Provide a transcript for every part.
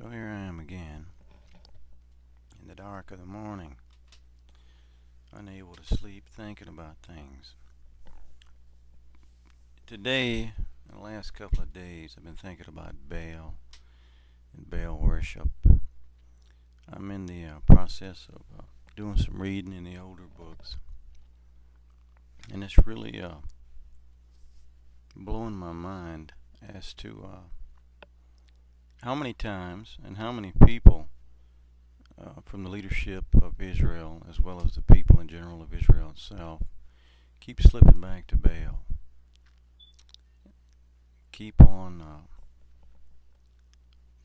So here I am again, in the dark of the morning, unable to sleep, thinking about things. Today, in the last couple of days, I've been thinking about Baal and Baal worship. I'm in the process of doing some reading in the older books, and it's really blowing my mind as to how many times and how many people from the leadership of Israel, as well as the people in general of Israel itself, keep slipping back to Baal. Keep on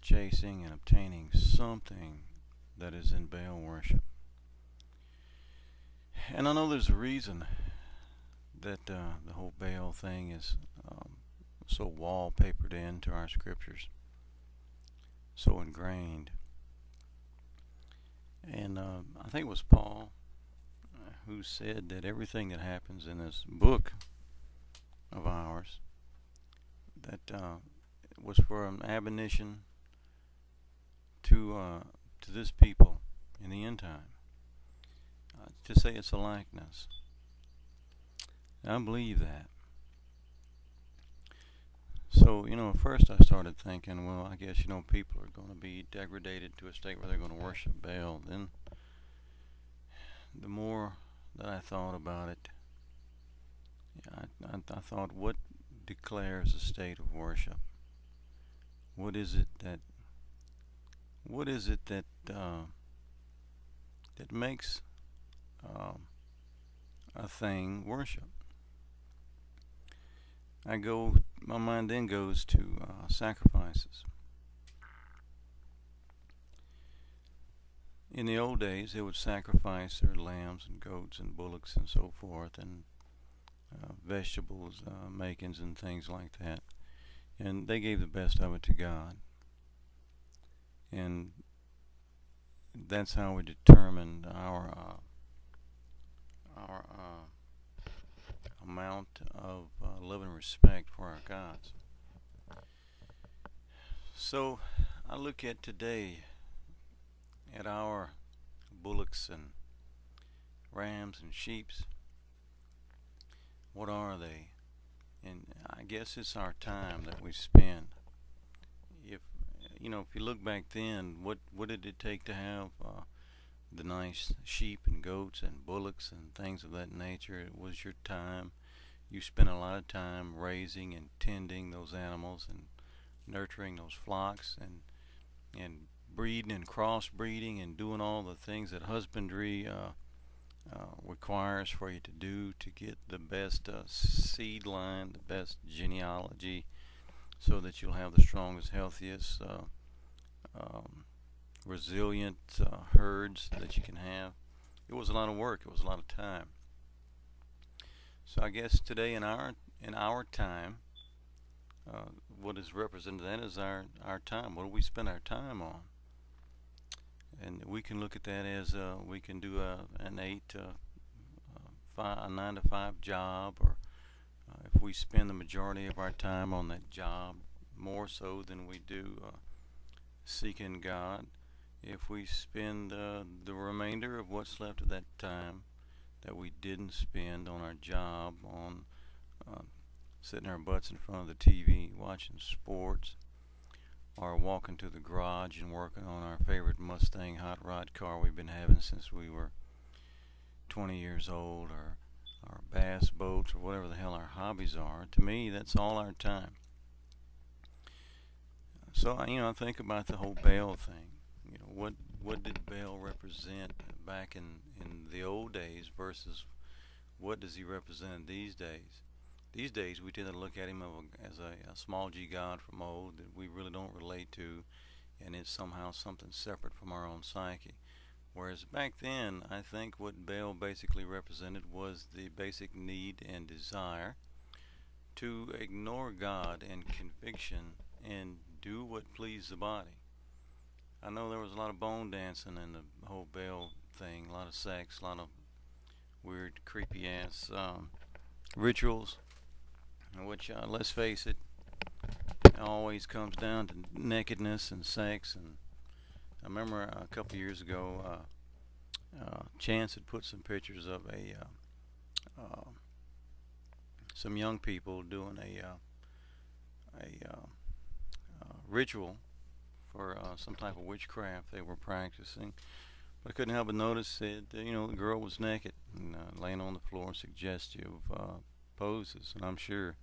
chasing and obtaining something that is in Baal worship. And I know there's a reason that the whole Baal thing is so wallpapered into our scriptures, so ingrained. And I think it was Paul who said that everything that happens in this book of ours, that was for an admonition to this people in the end time. To say it's a likeness. I believe that. So, at first I started thinking, well, I guess, people are going to be degraded to a state where they're going to worship Baal. Then, the more that I thought about it, I thought, what declares a state of worship? What is it that that makes a thing worship? My mind then goes to sacrifices. In the old days, they would sacrifice their lambs and goats and bullocks and so forth, and vegetables, makings and things like that. And they gave the best of it to God. And that's how we determined our amount of love and respect for our gods. So I look at today at our bullocks and rams and sheeps. What are they? And I guess it's our time that we spend. If you look back then, what did it take to have the nice sheep and goats and bullocks and things of that nature? It was your time. You spent a lot of time raising and tending those animals and nurturing those flocks and breeding and crossbreeding and doing all the things that husbandry requires for you to do to get the best seed line, the best genealogy, so that you'll have the strongest, healthiest, resilient herds that you can have. It was a lot of work. It was a lot of time. So I guess today in our time, what is represented then is our time. What do we spend our time on? And we can look at that as we can do a 9 to 5 job, or if we spend the majority of our time on that job, more so than we do seeking God. If we spend the remainder of what's left of that time that we didn't spend on our job, on sitting our butts in front of the TV watching sports, or walking to the garage and working on our favorite Mustang hot rod car we've been having since we were 20 years old, or our bass boats, or whatever the hell our hobbies are, to me that's all our time. So I think about the whole Baal thing. What did Baal represent back in the old days versus what does he represent these days? These days we tend to look at him as a small g god from old that we really don't relate to, and it's somehow something separate from our own psyche. Whereas back then, I think what Baal basically represented was the basic need and desire to ignore God and conviction and do what pleased the body. I know there was a lot of bone dancing in the whole Baal thing, a lot of sex, a lot of weird, creepy ass rituals, which, let's face it, always comes down to nakedness and sex and I remember a couple of years ago, Chance had put some pictures of some young people doing a ritual for some type of witchcraft they were practicing. But I couldn't help but notice that the girl was naked and laying on the floor in suggestive poses, and I'm sure.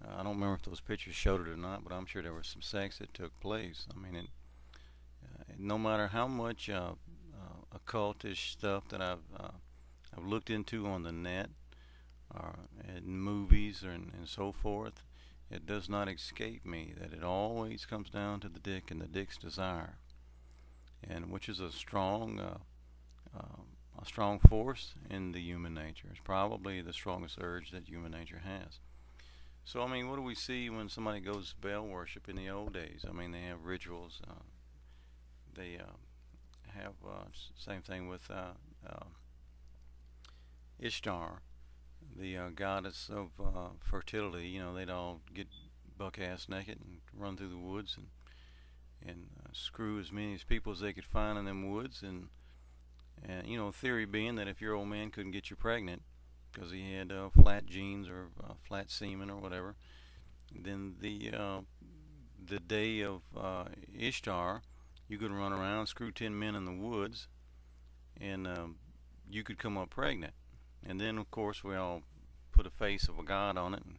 I don't remember if those pictures showed it or not, but I'm sure there was some sex that took place. I mean, no matter how much occultish stuff that I've looked into on the net, or in movies, and so forth, it does not escape me that it always comes down to the dick and the dick's desire, and which is a strong force in the human nature. It's probably the strongest urge that human nature has. So, I mean, what do we see when somebody goes to Baal worship in the old days? I mean, they have rituals. They have same thing with Ishtar, the goddess of fertility. They'd all get buck-ass naked and run through the woods and screw as many people as they could find in them woods. And theory being that if your old man couldn't get you pregnant because he had flat genes or flat semen or whatever, then the day of Ishtar, you could run around, screw 10 men in the woods, and you could come up pregnant. And then, of course, we all put a face of a god on it and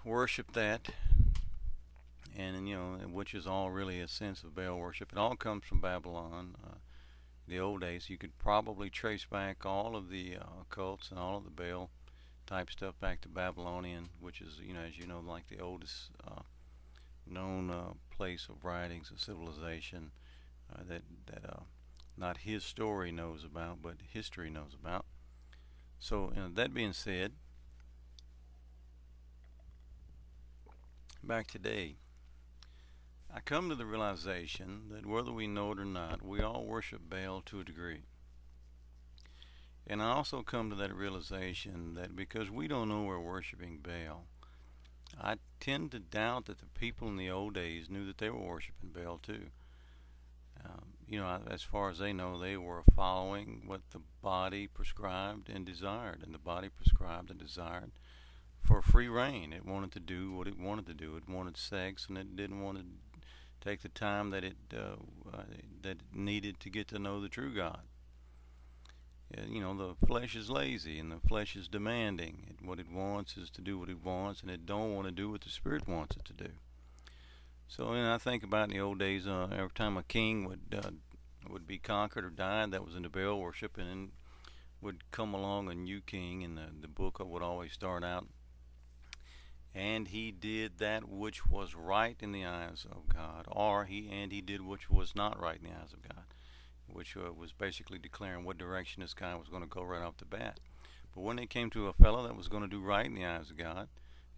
worship that, and which is all really a sense of Baal worship. It all comes from Babylon. The old days, you could probably trace back all of the occults and all of the Baal type stuff back to Babylonian, which is, as you know, like the oldest known place of writings of civilization that not his story knows about, but history knows about. So, that being said, back today, I come to the realization that whether we know it or not, we all worship Baal to a degree. And I also come to that realization that because we don't know we're worshiping Baal, I tend to doubt that the people in the old days knew that they were worshiping Baal too. As far as they know, they were following what the body prescribed and desired, and the body prescribed and desired for free reign. It wanted to do what it wanted to do. It wanted sex, and it didn't want to take the time that it needed to get to know the true God. The flesh is lazy and the flesh is demanding. What it wants is to do what it wants, and it don't want to do what the Spirit wants it to do. So, I think about in the old days, every time a king would be conquered or died, that was in the Baal worship, and then would come along a new king, and the book would always start out, and he did that which was right in the eyes of God, or he did which was not right in the eyes of God, which was basically declaring what direction this guy was going to go right off the bat. But when it came to a fellow that was going to do right in the eyes of God,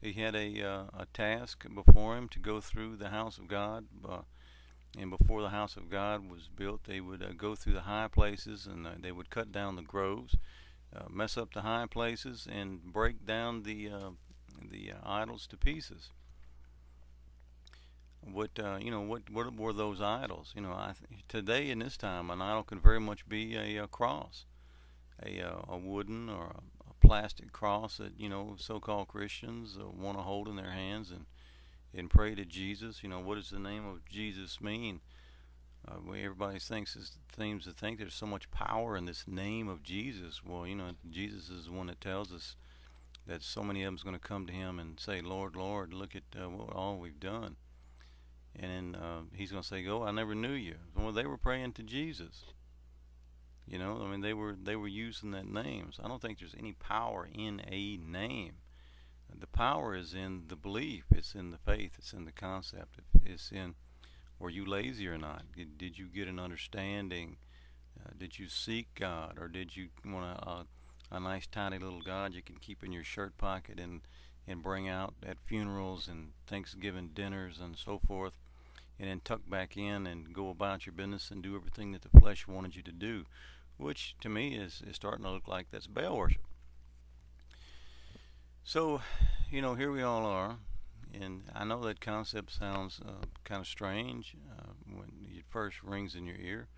he had a task before him to go through the house of God, and before the house of God was built, they would go through the high places, and they would cut down the groves, mess up the high places, and break down the idols to pieces. What were those idols? Today in this time, an idol can very much be a cross, a wooden or a plastic cross that so-called Christians want to hold in their hands and pray to Jesus. What does the name of Jesus mean? Everybody seems to think there's so much power in this name of Jesus. Well, Jesus is the one that tells us that so many of them's going to come to him and say, "Lord, Lord, look at what all we've done." And then he's going to say, "Oh, I never knew you." Well, they were praying to Jesus. They were using that name. So I don't think there's any power in a name. The power is in the belief. It's in the faith. It's in the concept. It's in, were you lazy or not? Did you get an understanding? Did you seek God, or did you want a nice tiny little God you can keep in your shirt pocket and bring out at funerals and Thanksgiving dinners and so forth, and then tuck back in and go about your business and do everything that the flesh wanted you to do, which to me is starting to look like that's Baal worship. So, here we all are And I know that concept sounds kind of strange when it first rings in your ear,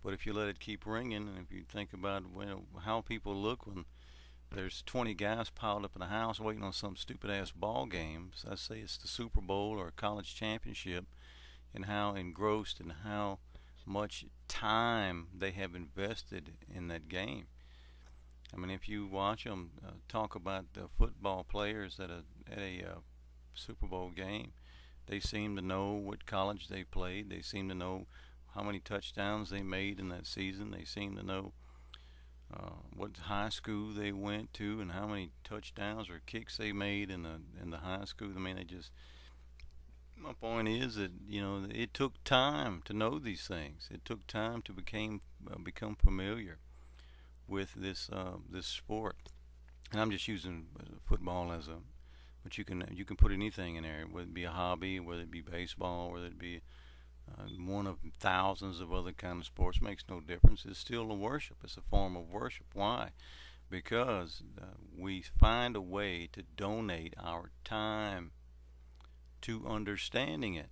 but if you let it keep ringing, and if you think about how people look when there's 20 guys piled up in a house waiting on some stupid ass ball game, so I say it's the Super Bowl or a college championship, and how engrossed and how much time they have invested in that game. I mean, if you watch them talk about the football players at a Super Bowl game, they seem to know what college they played. They seem to know how many touchdowns they made in that season. They seem to know what high school they went to and how many touchdowns or kicks they made in the high school. I mean, they just. My point is that it took time to know these things. It took time to become familiar with this sport. And I'm just using football as a, but you can put anything in there, whether it be a hobby, whether it be baseball, whether it be one of thousands of other kind of sports. Makes no difference. It's still a worship. It's a form of worship. Why? Because we find a way to donate our time to understanding it.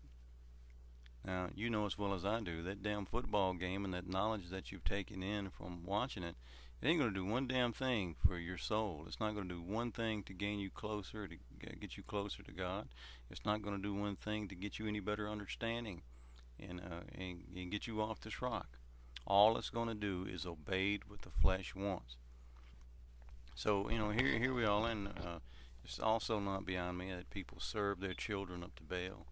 Now, you know as well as I do, that damn football game and that knowledge that you've taken in from watching it, it ain't going to do one damn thing for your soul. It's not going to do one thing to gain you closer, to get you closer to God. It's not going to do one thing to get you any better understanding and get you off this rock. All it's going to do is obey what the flesh wants. So, here we are, and it's also not beyond me that people serve their children up to Baal.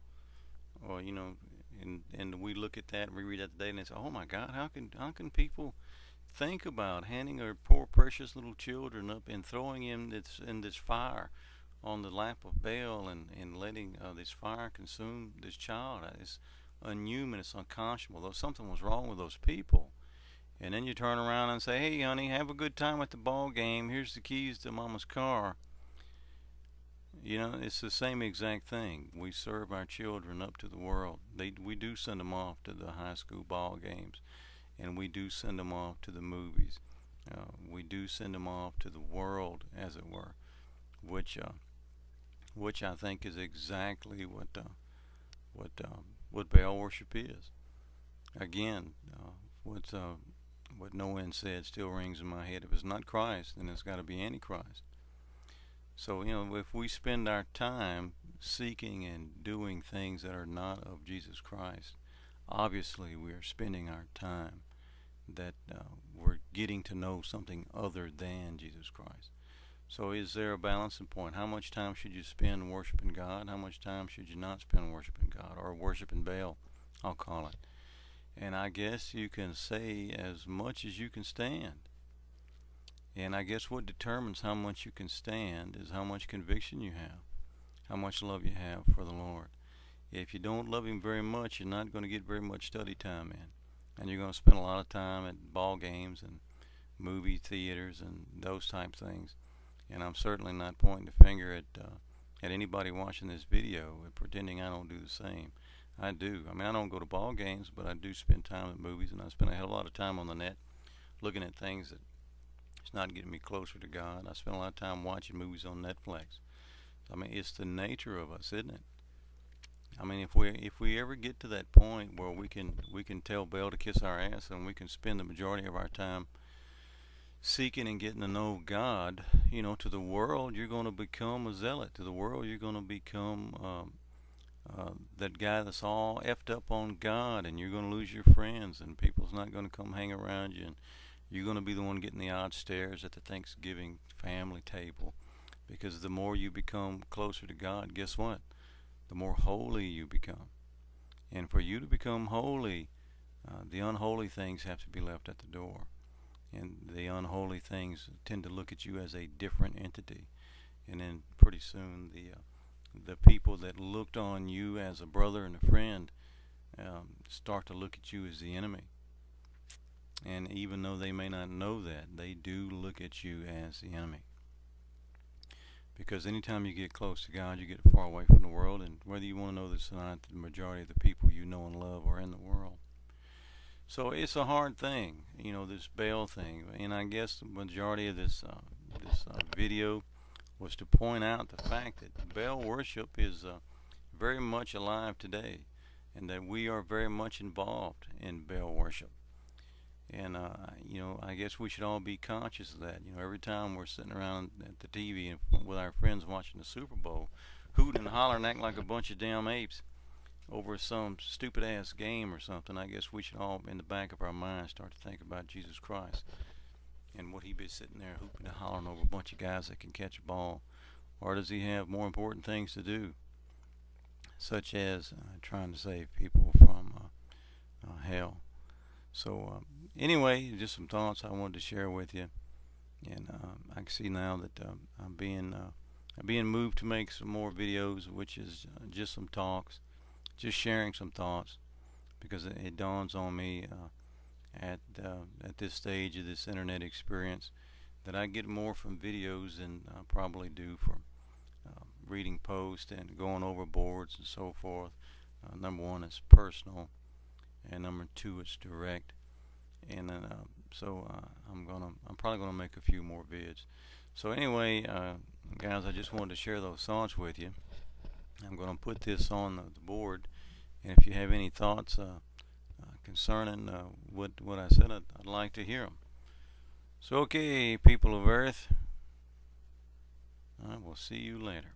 Or, and we look at that and we read that today and say, oh my God, how can people think about handing their poor precious little children up and throwing him in this fire on the lap of Baal and letting this fire consume this child? It's unhuman, it's unconscionable. Though something was wrong with those people. And then you turn around and say, hey honey, have a good time at the ball game. Here's the keys to mama's car. It's the same exact thing. We serve our children up to the world. We do send them off to the high school ball games, and we do send them off to the movies. We do send them off to the world, as it were, which I think is exactly what Baal worship is. Again, what Noah said still rings in my head. If it's not Christ, then it's got to be Antichrist. So, if we spend our time seeking and doing things that are not of Jesus Christ, obviously we are spending our time that we're getting to know something other than Jesus Christ. So is there a balancing point? How much time should you spend worshiping God? How much time should you not spend worshiping God, or worshiping Baal, I'll call it. And I guess you can say as much as you can stand. And I guess what determines how much you can stand is how much conviction you have, how much love you have for the Lord. If you don't love Him very much, you're not going to get very much study time in. And you're going to spend a lot of time at ball games and movie theaters and those type things. And I'm certainly not pointing the finger at anybody watching this video and pretending I don't do the same. I do. I mean, I don't go to ball games, but I do spend time at movies, and I spend a hell of a lot of time on the net looking at things that it's not getting me closer to God. I spend a lot of time watching movies on Netflix. I mean, it's the nature of us, isn't it? I mean, if we ever get to that point where we can tell Baal to kiss our ass, and we can spend the majority of our time seeking and getting to know God, to the world you're going to become a zealot. To the world you're going to become that guy that's all effed up on God, and you're going to lose your friends, and people's not going to come hang around you, and you're going to be the one getting the odd stares at the Thanksgiving family table. Because the more you become closer to God, guess what? The more holy you become. And for you to become holy, the unholy things have to be left at the door. And the unholy things tend to look at you as a different entity. And then pretty soon the people that looked on you as a brother and a friend start to look at you as the enemy. And even though they may not know that, they do look at you as the enemy. Because anytime you get close to God, you get far away from the world. And whether you want to know this or not, the majority of the people you know and love are in the world. So it's a hard thing, this Baal thing. And I guess the majority of this video was to point out the fact that Baal worship is very much alive today, and that we are very much involved in Baal worship. And I guess we should all be conscious of that. Every time we're sitting around at the TV and with our friends watching the Super Bowl, hooting and hollering, acting like a bunch of damn apes over some stupid ass game or something, I guess we should all, in the back of our minds, start to think about Jesus Christ and would he be sitting there hooping and hollering over a bunch of guys that can catch a ball, or does he have more important things to do, such as trying to save people from hell? So anyway, just some thoughts I wanted to share with you, and I can see now that I'm being moved to make some more videos, which is just some talks, just sharing some thoughts, because it dawns on me at this stage of this internet experience that I get more from videos than I probably do from reading posts and going over boards and so forth. Number one, it's personal, and number two, it's direct. And then I'm probably gonna make a few more vids. So anyway, guys, I just wanted to share those thoughts with you. I'm gonna put this on the board, and if you have any thoughts concerning what I said, I'd like to hear them. So okay, people of Earth, I will see you later.